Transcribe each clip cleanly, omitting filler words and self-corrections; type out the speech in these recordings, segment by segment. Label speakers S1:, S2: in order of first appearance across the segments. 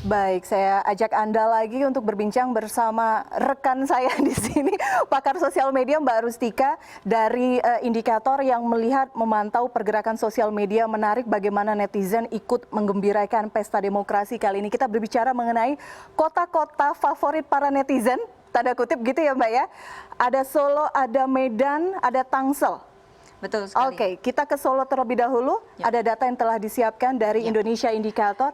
S1: Baik, saya ajak Anda lagi untuk berbincang bersama rekan saya di sini, pakar sosial media Mbak Rustika dari Indikator yang melihat memantau pergerakan sosial media menarik bagaimana netizen ikut menggembirakan pesta demokrasi. Kali ini kita berbicara mengenai kota-kota favorit para netizen, tanda kutip gitu ya Mbak ya. Ada Solo, ada Medan, ada Tangsel.
S2: Betul sekali.
S1: Oke, kita ke Solo terlebih dahulu.
S2: Ya.
S1: Ada data yang telah disiapkan dari Indonesia Indikator.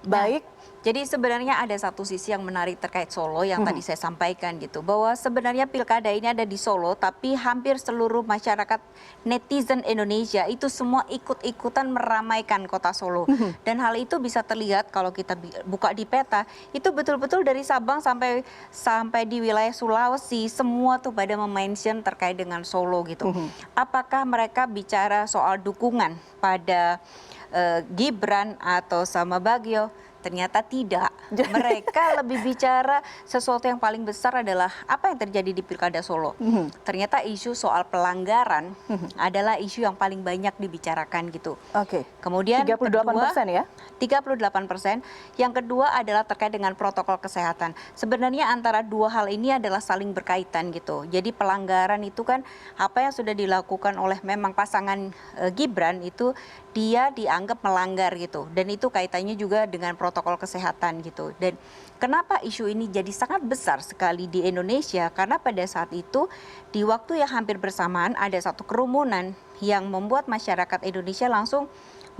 S1: Baik.
S2: Jadi sebenarnya ada satu sisi yang menarik terkait Solo yang tadi saya sampaikan gitu, bahwa sebenarnya pilkada ini ada di Solo, tapi hampir seluruh masyarakat netizen Indonesia itu semua ikut-ikutan meramaikan kota Solo. Dan hal itu bisa terlihat kalau kita buka di peta, itu betul-betul dari Sabang sampai di wilayah Sulawesi, semua tuh pada memention terkait dengan Solo gitu. Apakah mereka bicara soal dukungan pada Gibran atau sama Bagio? Ternyata tidak. Mereka lebih bicara sesuatu yang paling besar adalah apa yang terjadi di Pilkada Solo. Ternyata isu soal pelanggaran adalah isu yang paling banyak dibicarakan gitu.
S1: Oke.
S2: Kemudian
S1: 38% ya?
S2: 38%. Yang kedua adalah terkait dengan protokol kesehatan. Sebenarnya antara dua hal ini adalah saling berkaitan gitu. Jadi pelanggaran itu kan apa yang sudah dilakukan oleh memang pasangan Gibran itu dia dianggap melanggar gitu. Dan itu kaitannya juga dengan protokol kesehatan gitu. Dan kenapa isu ini jadi sangat besar sekali di Indonesia? Karena pada saat itu di waktu yang hampir bersamaan ada satu kerumunan yang membuat masyarakat Indonesia langsung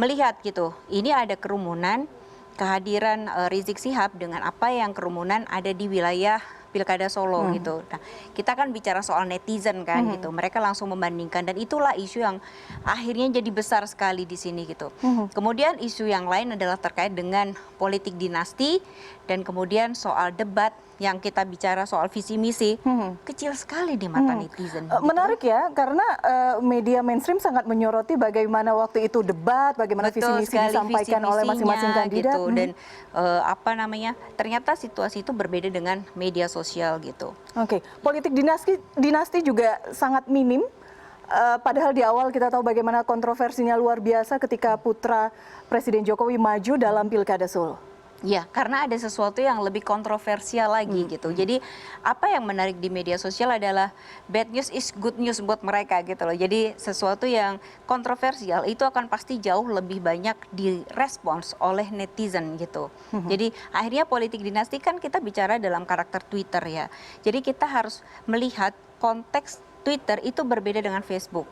S2: melihat gitu. Ini ada kerumunan kehadiran Rizik Sihab dengan apa yang kerumunan ada di wilayah Pilkada Solo gitu. Nah, kita kan bicara soal netizen kan gitu. Mereka langsung membandingkan dan itulah isu yang akhirnya jadi besar sekali di sini gitu. Kemudian isu yang lain adalah terkait dengan politik dinasti dan kemudian soal debat yang kita bicara soal visi misi kecil sekali di mata netizen.
S1: Menarik ya, karena media mainstream sangat menyoroti bagaimana waktu itu debat, bagaimana visi misi disampaikan oleh masing-masing kandidat.
S2: Gitu. Dan ternyata situasi itu berbeda dengan media sosial gitu.
S1: Oke, politik dinasti juga sangat minim. Padahal di awal kita tahu bagaimana kontroversinya luar biasa ketika putra Presiden Jokowi maju dalam Pilkada Solo.
S2: Ya, karena ada sesuatu yang lebih kontroversial lagi gitu. Jadi apa yang menarik di media sosial adalah bad news is good news buat mereka gitu loh. Jadi sesuatu yang kontroversial itu akan pasti jauh lebih banyak direspons oleh netizen gitu. Jadi akhirnya politik dinasti kan kita bicara dalam karakter Twitter ya. Jadi kita harus melihat konteks Twitter itu berbeda dengan Facebook.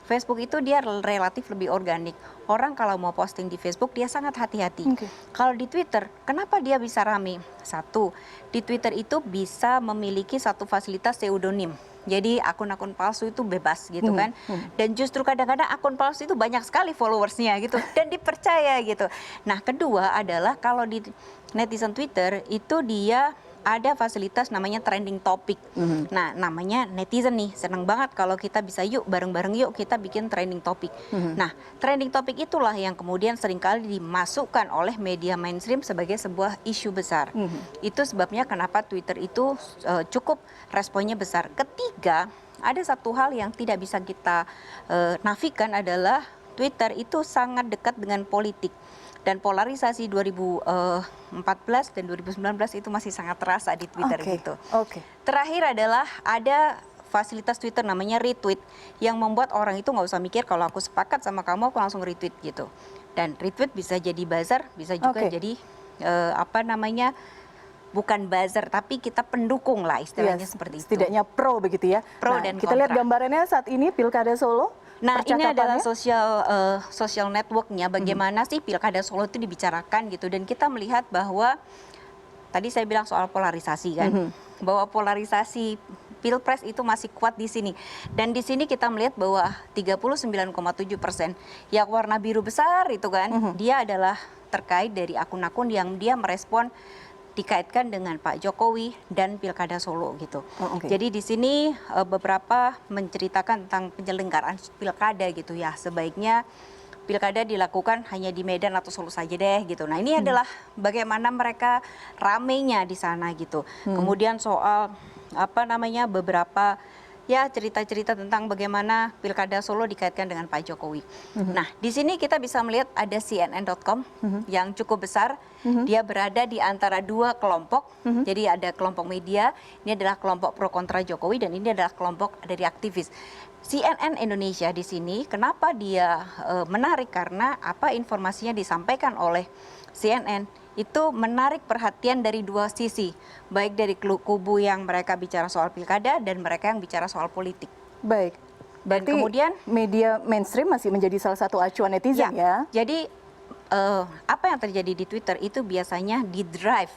S2: Facebook itu dia relatif lebih organik. Orang kalau mau posting di Facebook dia sangat hati-hati. Kalau di Twitter, kenapa dia bisa rame? Satu, di Twitter itu bisa memiliki satu fasilitas pseudonym. Jadi akun-akun palsu itu bebas gitu kan. Dan justru kadang-kadang akun palsu itu banyak sekali followersnya gitu. Dan dipercaya gitu. Nah kedua adalah kalau di netizen Twitter itu dia ada fasilitas namanya trending topic. Nah, namanya netizen nih, senang banget kalau kita bisa yuk bareng-bareng yuk kita bikin trending topic. Nah, trending topic itulah yang kemudian seringkali dimasukkan oleh media mainstream sebagai sebuah isu besar. Itu sebabnya kenapa Twitter itu cukup responnya besar. Ketiga, ada satu hal yang tidak bisa kita nafikan adalah Twitter itu sangat dekat dengan politik. Dan polarisasi 2014 dan 2019 itu masih sangat terasa di Twitter gitu. Terakhir adalah ada fasilitas Twitter namanya retweet yang membuat orang itu nggak usah mikir kalau aku sepakat sama kamu aku langsung retweet gitu. Dan retweet bisa jadi buzzer, bisa juga jadi bukan buzzer tapi kita pendukung lah istilahnya seperti itu.
S1: Setidaknya pro begitu ya.
S2: Pro dan
S1: kita lihat gambarannya saat ini Pilkada Solo.
S2: Nah ini adalah social networknya bagaimana sih Pilkada Solo itu dibicarakan gitu dan kita melihat bahwa tadi saya bilang soal polarisasi kan bahwa polarisasi Pilpres itu masih kuat di sini dan di sini kita melihat bahwa 39,7% yang warna biru besar itu kan dia adalah terkait dari akun-akun yang dia merespon dikaitkan dengan Pak Jokowi dan Pilkada Solo gitu. Jadi di sini beberapa menceritakan tentang penyelenggaraan pilkada gitu ya. Sebaiknya pilkada dilakukan hanya di Medan atau Solo saja deh gitu. Nah ini adalah bagaimana mereka ramenya di sana gitu. Kemudian soal beberapa ya cerita-cerita tentang bagaimana Pilkada Solo dikaitkan dengan Pak Jokowi. Nah, di sini kita bisa melihat ada CNN.com yang cukup besar. Dia berada di antara dua kelompok. Jadi ada kelompok media, ini adalah kelompok pro kontra Jokowi, dan ini adalah kelompok dari aktivis. CNN Indonesia di sini, kenapa dia menarik? Karena apa informasinya disampaikan oleh CNN itu menarik perhatian dari dua sisi, baik dari kubu yang mereka bicara soal pilkada dan mereka yang bicara soal politik.
S1: Baik.
S2: Dan
S1: Berarti
S2: kemudian
S1: media mainstream masih menjadi salah satu acuan netizen ya?
S2: Jadi apa yang terjadi di Twitter itu biasanya di drive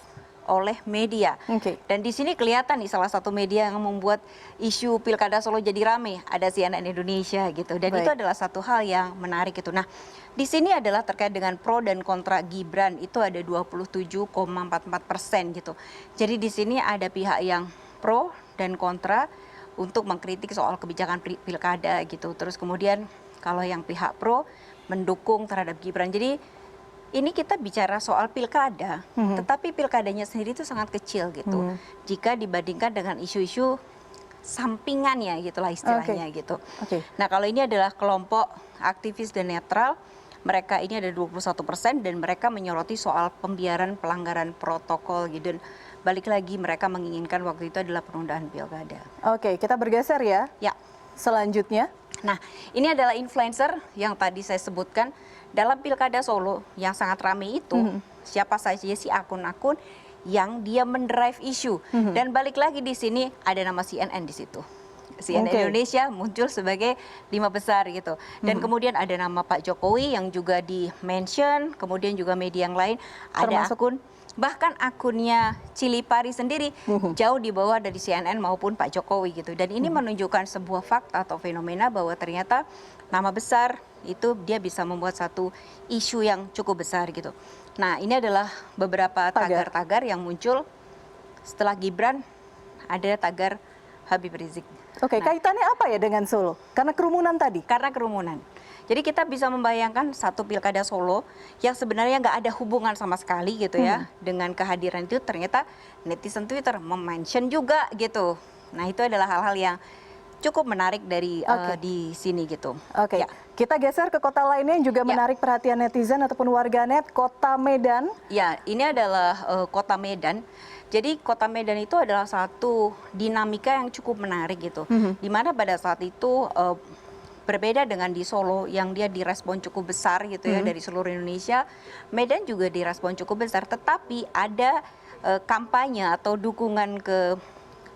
S2: oleh media.
S1: Oke.
S2: Dan di sini kelihatan nih salah satu media yang membuat isu Pilkada Solo jadi rame, ada CNN Indonesia gitu. Dan
S1: Baik.
S2: itu adalah satu hal yang menarik itu. Nah, di sini adalah terkait dengan pro dan kontra Gibran, itu ada 27,44% gitu. Jadi di sini ada pihak yang pro dan kontra untuk mengkritik soal kebijakan pilkada gitu. Terus kemudian kalau yang pihak pro mendukung terhadap Gibran. Jadi ini kita bicara soal pilkada, tetapi pilkadanya sendiri itu sangat kecil gitu. Jika dibandingkan dengan isu-isu sampingannya gitulah istilahnya gitu.
S1: Oke.
S2: Nah, kalau ini adalah kelompok aktivis dan netral, mereka ini ada 21% dan mereka menyoroti soal pembiaran pelanggaran protokol gitu. Dan balik lagi mereka menginginkan waktu itu adalah penundaan pilkada.
S1: Oke, kita bergeser ya.
S2: Ya.
S1: Selanjutnya.
S2: Nah, ini adalah influencer yang tadi saya sebutkan dalam Pilkada Solo yang sangat ramai itu. Siapa saja sih akun-akun yang dia mendrive isu. Dan balik lagi di sini ada nama CNN di situ. CNN
S1: Oke.
S2: Indonesia muncul sebagai 5 besar gitu. Dan kemudian ada nama Pak Jokowi yang juga di-mention, kemudian juga media yang lain ada
S1: Termasuk
S2: akun. Bahkan akunnya Cili Pari sendiri jauh di bawah dari CNN maupun Pak Jokowi gitu. Dan ini menunjukkan sebuah fakta atau fenomena bahwa ternyata nama besar itu dia bisa membuat satu isu yang cukup besar gitu. Nah, ini adalah beberapa tagar-tagar yang muncul setelah Gibran, ada tagar Habib Rizik.
S1: Oke, kaitannya apa ya dengan Solo? Karena kerumunan tadi.
S2: Karena kerumunan. Jadi kita bisa membayangkan satu Pilkada Solo yang sebenarnya nggak ada hubungan sama sekali gitu ya dengan kehadiran itu, ternyata netizen Twitter mention juga gitu. Nah, itu adalah hal-hal yang cukup menarik dari di sini gitu.
S1: Oke,
S2: Ya.
S1: kita geser ke kota lainnya yang juga menarik perhatian netizen ataupun warganet, Kota Medan.
S2: Ya, ini adalah Kota Medan. Jadi Kota Medan itu adalah satu dinamika yang cukup menarik gitu. Di mana pada saat itu berbeda dengan di Solo yang dia direspon cukup besar gitu ya dari seluruh Indonesia. Medan juga direspon cukup besar, tetapi ada kampanye atau dukungan ke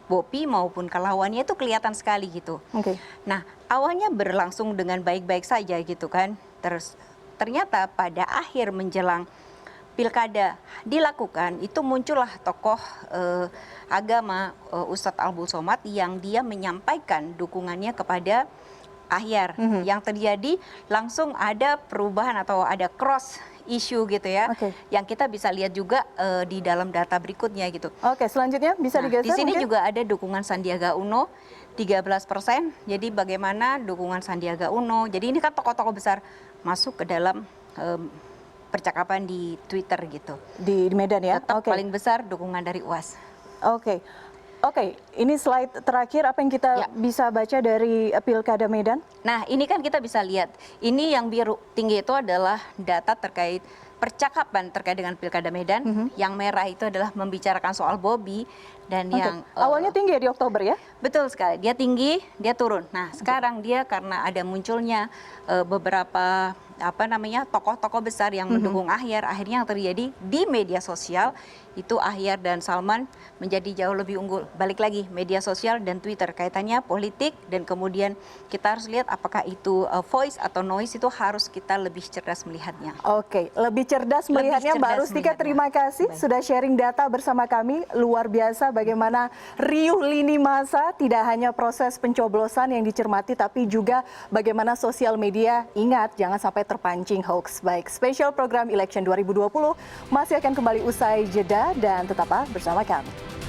S2: Bopi maupun ke lawannya itu kelihatan sekali gitu.
S1: Oke.
S2: Nah, awalnya berlangsung dengan baik-baik saja gitu kan. Terus ternyata pada akhir menjelang pilkada dilakukan, itu muncullah tokoh agama Ustadz Albul Somad yang dia menyampaikan dukungannya kepada Ahyar. Yang terjadi langsung ada perubahan atau ada cross isu gitu ya.
S1: Oke.
S2: Yang kita bisa lihat juga di dalam data berikutnya gitu.
S1: Oke, selanjutnya bisa
S2: Nah,
S1: digeser
S2: di sini
S1: mungkin?
S2: juga ada dukungan Sandiaga Uno 13%. Jadi bagaimana dukungan Sandiaga Uno? Jadi ini kan tokoh-tokoh besar masuk ke dalam percakapan di Twitter gitu.
S1: Di Medan ya?
S2: Tetap
S1: Oke.
S2: paling besar dukungan dari UAS.
S1: Oke. Oke, ini slide terakhir apa yang kita
S2: Ya.
S1: bisa baca dari Pilkada Medan?
S2: Nah, ini kan kita bisa lihat. Ini yang biru tinggi itu adalah data terkait percakapan terkait dengan Pilkada Medan. Yang merah itu adalah membicarakan soal Bobi. Dan
S1: Oke.
S2: yang
S1: Awalnya tinggi ya di Oktober ya?
S2: betul sekali, dia tinggi, dia turun. Nah, sekarang dia karena ada munculnya beberapa tokoh-tokoh besar yang mendukung Ahyar, akhirnya yang terjadi di media sosial itu Ahyar dan Salman menjadi jauh lebih unggul. Balik lagi, media sosial dan Twitter kaitannya politik, dan kemudian kita harus lihat apakah itu voice atau noise, itu harus kita lebih cerdas melihatnya.
S1: Oke, lebih cerdas melihatnya. Mbak
S2: cerdas
S1: Rustika,
S2: melihatnya.
S1: terima kasih
S2: Baik.
S1: sudah sharing data bersama kami. Luar biasa bagaimana riuh lini masa, tidak hanya proses pencoblosan yang dicermati, tapi juga bagaimana sosial media, ingat jangan sampai terpancing hoax. Baik, spesial program Election 2020 masih akan kembali usai jeda dan tetaplah bersama kami.